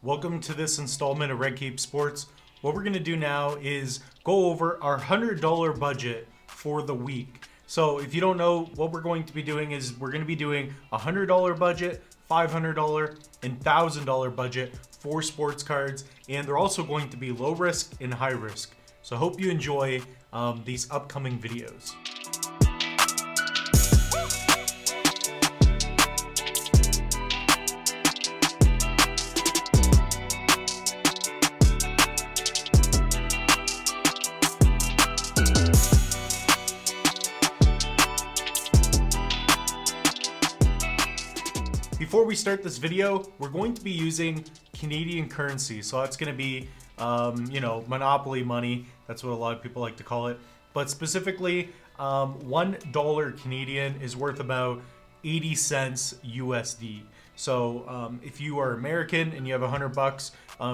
Welcome to this installment of Red Cape Sports. What we're going to do now is go over our $100 budget for the week. So if you don't know, what we're going to be doing is we're going to be doing a $100 budget, $500 and $1,000 budget for sports cards, and they're also going to be low risk and high risk. So I hope you enjoy these upcoming videos. Before we start this video, we're going to be using Canadian currency. So that's going to be, Monopoly money. That's what a lot of people like to call it. But specifically, $1 Canadian is worth about 80 cents USD. So if you are American and you have $100,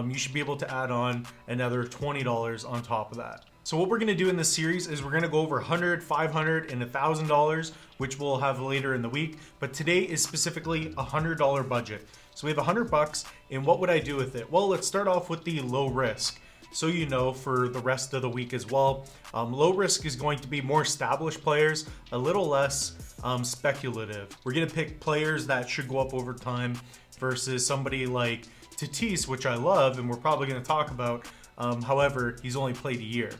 you should be able to add on another $20 on top of that. So what we're going to do in this series is we're going to go over $100, $500, and $1,000, which we'll have later in the week. But today is specifically a $100 budget. So we have $100, and what would I do with it? Well, let's start off with the low risk. So you know, for the rest of the week as well, low risk is going to be more established players, a little less speculative. We're going to pick players that should go up over time versus somebody like Tatis, which I love, and we're probably going to talk about. However, he's only played a year.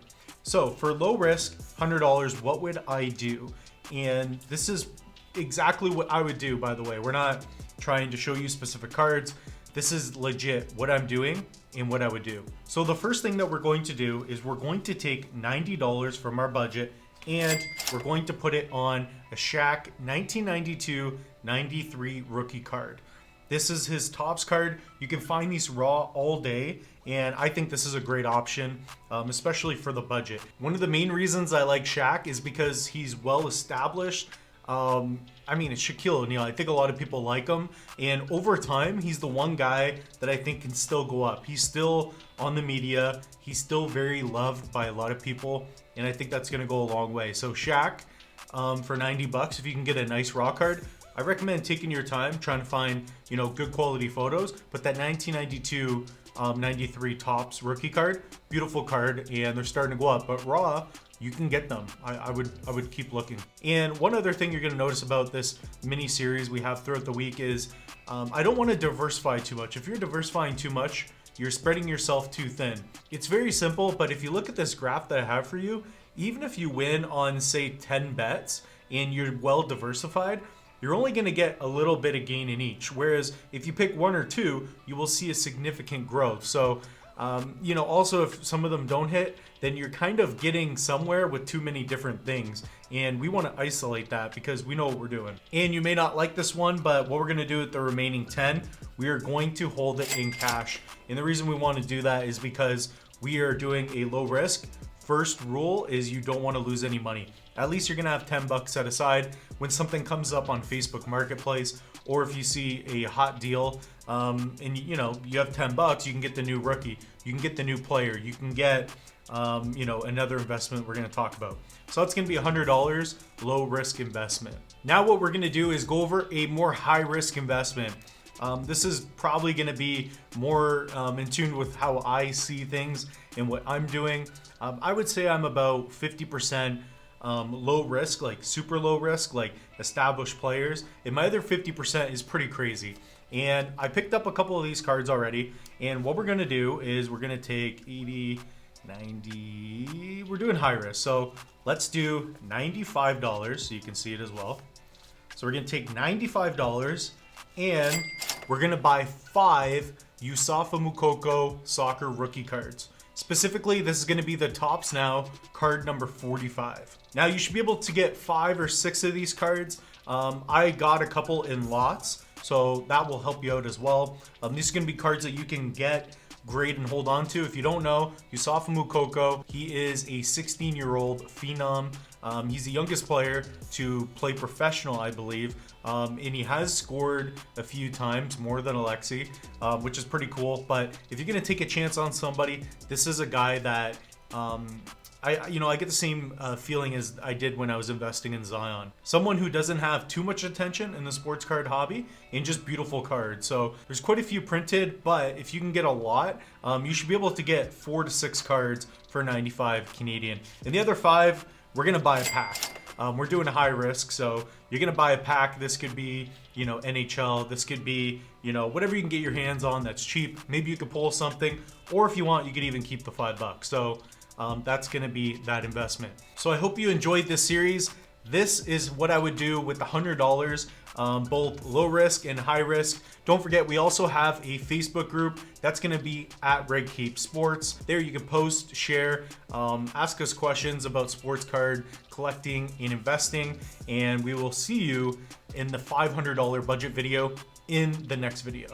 So for low risk, $100, what would I do? And this is exactly what I would do, by the way. We're not trying to show you specific cards. This is legit what I'm doing and what I would do. So the first thing that we're going to do is we're going to take $90 from our budget and we're going to put it on a Shaq 1992-93 rookie card. This is his Topps card. You can find these raw all day, and I think this is a great option, especially for the budget. One of the main reasons I like Shaq is because he's well established. It's Shaquille O'Neal. I think a lot of people like him, and over time, he's the one guy that I think can still go up. He's still on the media. He's still very loved by a lot of people, and I think that's going to go a long way. So Shaq, for $90, if you can get a nice raw card, I recommend taking your time trying to find, good quality photos. But that 1992, 93 Topps rookie card, beautiful card, and they're starting to go up. But raw, you can get them. I would keep looking. And one other thing you're going to notice about this mini series we have throughout the week is I don't want to diversify too much. If you're diversifying too much, you're spreading yourself too thin. It's very simple, but if you look at this graph that I have for you, even if you win on, say, 10 bets and you're well diversified, you're only going to get a little bit of gain in each. Whereas if you pick one or two, you will see a significant growth. So, also if some of them don't hit, then you're kind of getting somewhere with too many different things. And we want to isolate that because we know what we're doing. And you may not like this one, but what we're going to do with the remaining 10, we are going to hold it in cash. And the reason we want to do that is because we are doing a low risk. First rule is you don't want to lose any money. At least you're going to have $10 set aside when something comes up on Facebook Marketplace, or if you see a hot deal and you have $10, you can get the new rookie, you can get the new player, you can get another investment we're going to talk about. So that's going to be $100 low risk investment. Now what we're going to do is go over a more high risk investment. This is probably going to be more in tune with how I see things and what I'm doing. I would say I'm about 50% low risk, like super low risk, like established players. And my other 50% is pretty crazy. And I picked up a couple of these cards already. And what we're going to do is we're going to take 80, 90, we're doing high risk. So let's do $95 so you can see it as well. So we're going to take $95 and we're going to buy 5 Yusufa Moukoko soccer rookie cards. Specifically, this is going to be the Topps Now card number 45. Now you should be able to get 5 or 6 of these cards. I got a couple in lots, so that will help you out as well. These are going to be cards that you can get, grade, and hold on to. If you don't know, Yusufa Moukoko, he is a 16-year-old phenom. He's the youngest player to play professional, I believe. And he has scored a few times, more than Alexi, which is pretty cool. But if you're going to take a chance on somebody, this is a guy that I get the same feeling as I did when I was investing in Zion. Someone who doesn't have too much attention in the sports card hobby and just beautiful cards. So there's quite a few printed, but if you can get a lot, you should be able to get 4 to 6 cards for 95 Canadian. And the other 5, we're gonna buy a pack. We're doing a high risk, so you're gonna buy a pack. This could be, NHL. This could be, whatever you can get your hands on that's cheap. Maybe you could pull something, or if you want, you could even keep the $5. So that's gonna be that investment. So I hope you enjoyed this series. This is what I would do with $100, both low risk and high risk. Don't forget, we also have a Facebook group that's gonna be at Red Cape Sports. There you can post, share, ask us questions about sports card collecting and investing, and we will see you in the $500 budget video in the next video.